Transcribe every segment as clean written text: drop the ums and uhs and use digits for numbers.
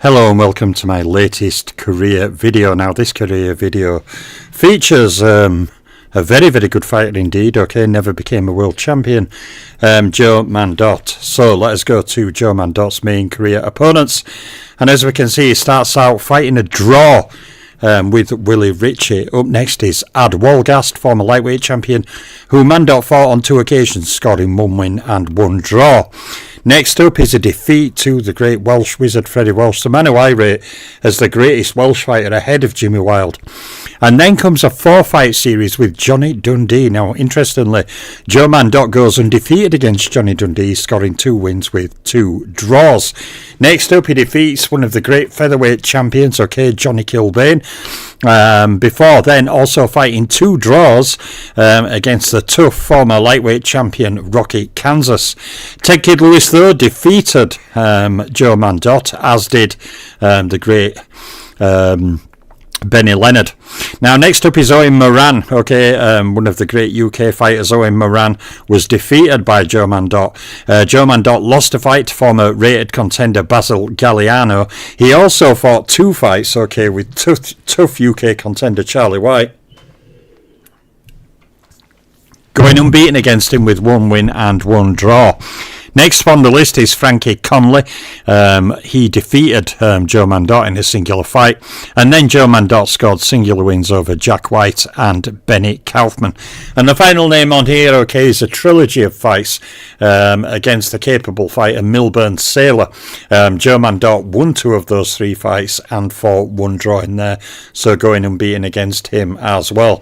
Hello and welcome to my latest career video. Now this career video features a very good fighter indeed, never became a world champion, Joe Mandot. So let us go to Joe Mandot's main career opponents, and as we can see he starts out fighting a draw with Willie Ritchie. Up next is Ad Wolgast, former lightweight champion, who Mandot fought on 2 occasions, scoring 1 win and 1 draw. Next up is a defeat to the great Welsh wizard Freddie Welsh, the man who I rate as the greatest Welsh fighter ahead of Jimmy Wilde. And then comes a 4-fight series with Johnny Dundee. Now, interestingly, Joe Mandot goes undefeated against Johnny Dundee, scoring 2 wins with 2 draws. Next up, he defeats one of the great featherweight champions, Johnny Kilbane. Before then, also fighting 2 draws against the tough former lightweight champion Rocky Kansas. Ted Kid Lewis, though, defeated Joe Mandot, as did the great Benny Leonard. Now next up is Owen Moran, one of the great UK fighters. Owen Moran was defeated by Joe Mandot. Joe Mandot lost a fight to former rated contender Basil Galliano. He also fought 2 fights, with tough UK contender Charlie White, going unbeaten against him with 1 win and 1 draw. Next on the list is Frankie Conley. He defeated Joe Mandot in a singular fight, and then Joe Mandot scored singular wins over Jack White and Benny Kaufman. And the final name on here, is a trilogy of fights against the capable fighter Milburn Saylor. Joe Mandot won 2 of those 3 fights and fought 1 draw in there, so going unbeaten against him as well.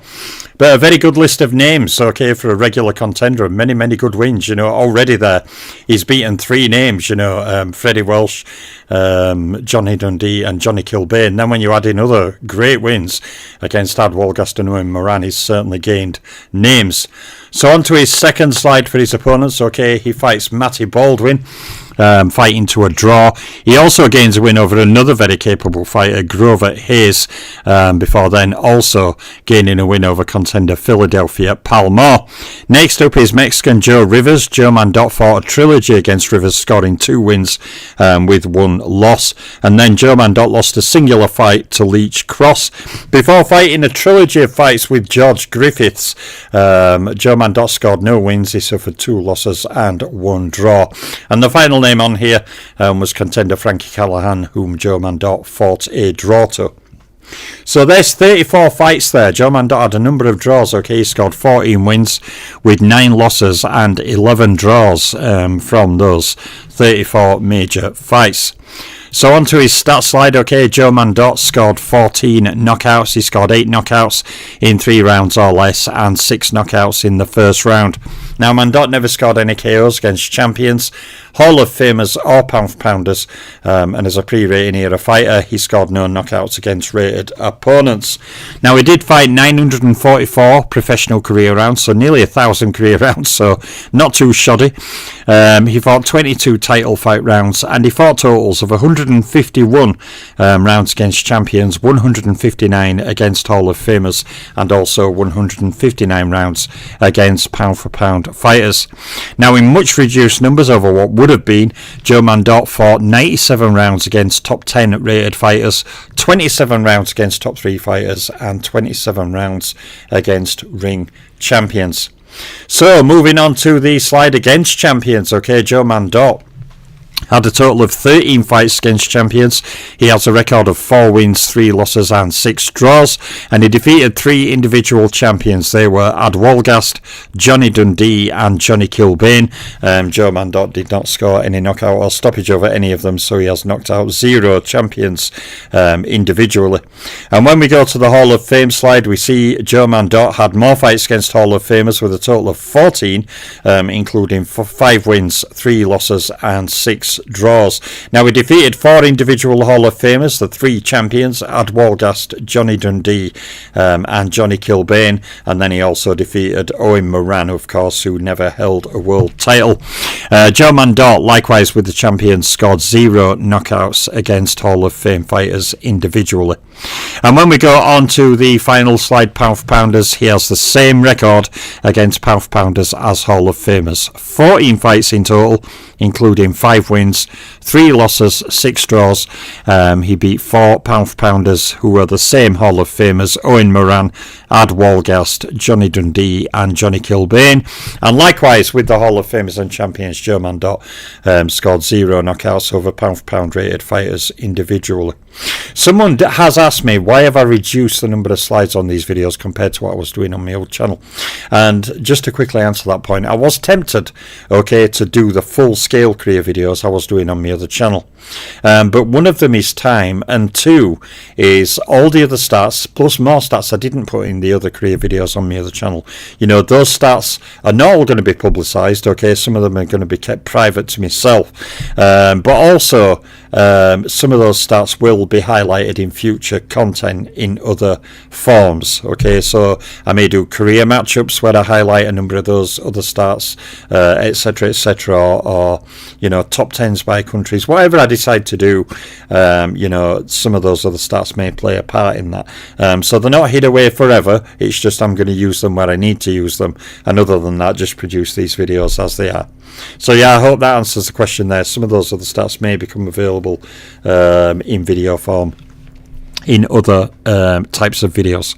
But a very good list of names, for a regular contender, and many good wins, already there. He's beaten 3 names, Freddie Welsh, Johnny Dundee and Johnny Kilbane. Then when you add in other great wins against Ad Wolgast and Owen Moran, he's certainly gained names. So on to his second slide for his opponents. He fights Matty Baldwin, fighting to a draw. He also gains a win over another very capable fighter, Grover Hayes, before then also gaining a win over contender Philadelphia Palmore. Next up is Mexican Joe Rivers. Joe Mandot fought a trilogy against Rivers, scoring 2 wins with 1 loss. And then Joe Mandot lost a singular fight to Leach Cross before fighting a trilogy of fights with George Griffiths. Joe Mandot scored no wins. He suffered 2 losses and 1 draw. And the final name on here was contender Frankie Callahan, whom Joe Mandot fought a draw to. So there's 34 fights there. Joe Mandot had a number of draws. He scored 14 wins with 9 losses and 11 draws from those 34 major fights. So on to his stats slide. Joe Mandot scored 14 knockouts. He scored 8 knockouts in 3 rounds or less and 6 knockouts in the first round. Now Mandot never scored any KOs against champions, Hall of Famers or pounders, and as a pre-rating era fighter he scored no knockouts against rated opponents. Now he did fight 944 professional career rounds, so nearly 1,000 career rounds, so not too shoddy. He fought 22 title fight rounds, and he fought totals of 151 rounds against champions, 159 against Hall of Famers, and also 159 rounds against pound for pound fighters. Now in much reduced numbers over what would have been, Joe Mandot fought 97 rounds against top 10 rated fighters, 27 rounds against top 3 fighters, and 27 rounds against ring champions. So moving on to the slide against champions. Joe Mandot had a total of 13 fights against champions. He has a record of 4 wins, 3 losses and 6 draws, and he defeated 3 individual champions. They were Ad Wolgast, Johnny Dundee and Johnny Kilbane. Joe Mandot did not score any knockout or stoppage over any of them, so he has knocked out 0 champions individually. And when we go to the Hall of Fame slide, we see Joe Mandot had more fights against Hall of Famers with a total of 14, including 5 wins, 3 losses and 6 draws. Now he defeated 4 individual Hall of Famers, the 3 champions, Ad Wolgast, Johnny Dundee and Johnny Kilbane, and then he also defeated Owen Moran, of course, who never held a world title. Joe Mandot, likewise with the champions, scored 0 knockouts against Hall of Fame fighters individually. And when we go on to the final slide, pound for pounders, he has the same record against pound for pounders as Hall of Famers. 14 fights in total, including 5 wins, 3 losses, 6 draws. He beat 4 pound-for-pounders who were the same Hall of Famers: Owen Moran, Ad Walgast, Johnny Dundee and Johnny Kilbane. And likewise with the Hall of Famers and champions, Joe Mandot scored 0 knockouts over pound-for-pound rated fighters individually. Someone has asked me, why have I reduced the number of slides on these videos compared to what I was doing on my old channel? And just to quickly answer that point, I was tempted, okay, to do the full scale career videos I was doing on my other channel. But one of them is time, and 2 is all the other stats, plus more stats I didn't put in the other career videos on my other channel. You know, those stats are not all going to be publicised, okay, some of them are going to be kept private to myself, but also some of those stats will be highlighted in future content in other forms, okay, so I may do career matchups where I highlight a number of those other stats, etc, or you know, top 10s by countries, whatever I decide to do. You know, some of those other stats may play a part in that, so they're not hid away forever. It's just I'm going to use them where I need to use them, and other than that, just produce these videos as they are. So yeah, I hope that answers the question there. Some of those other stats may become available in video form in other types of videos.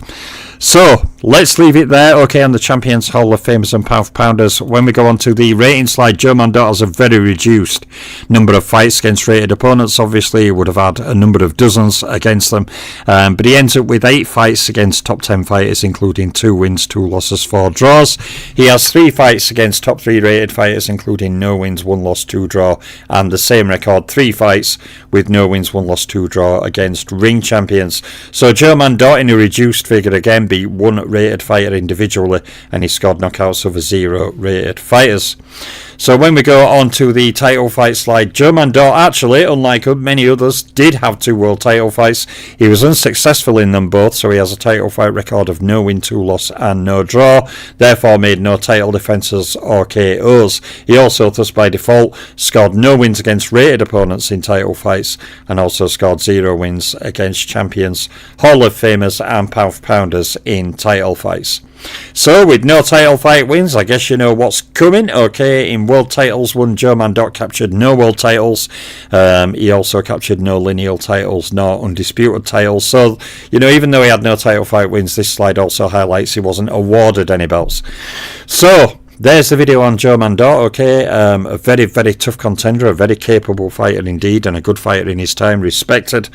So let's leave it there, okay, on the Champions, Hall of Famers and pound-for-pounders. When we go on to the rating slide, Joe Mandot has a very reduced number of fights against rated opponents. Obviously, he would have had a number of dozens against them, but he ends up with 8 fights against top 10 fighters, including 2 wins, 2 losses, 4 draws. He has 3 fights against top 3 rated fighters, including no wins, 1 loss, 2 draw, and the same record, 3 fights with no wins, 1 loss, 2 draw against ring champions. So Joe Mandot, in a reduced figure, again beat 1 rated fighter individually, and he scored knockouts over 0 rated fighters. So when we go on to the title fight slide, Joe Mandot, actually, unlike many others, did have 2 world title fights. He was unsuccessful in them both, so he has a title fight record of no win, 2 loss and no draw, therefore made no title defences or KOs. He also, thus by default, scored no wins against rated opponents in title fights, and also scored 0 wins against champions, Hall of Famers and pound-for-pounders in title fights. So with no title fight wins, I guess you know what's coming, okay. In world titles won, Joe Mandot captured no world titles. He also captured no lineal titles, nor undisputed titles. So, you know, even though he had no title fight wins, this slide also highlights he wasn't awarded any belts. So there's the video on Joe Mandot, okay, a very, very tough contender, a very capable fighter indeed, and a good fighter in his time, respected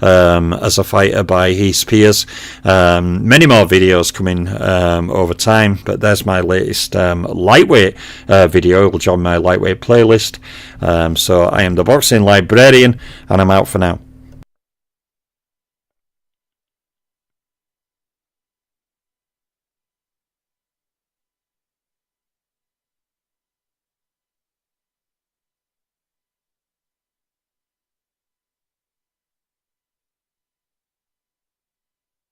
as a fighter by his peers. Many more videos coming over time, but there's my latest lightweight video. It will join my lightweight playlist. So I am the Boxing Librarian, and I'm out for now.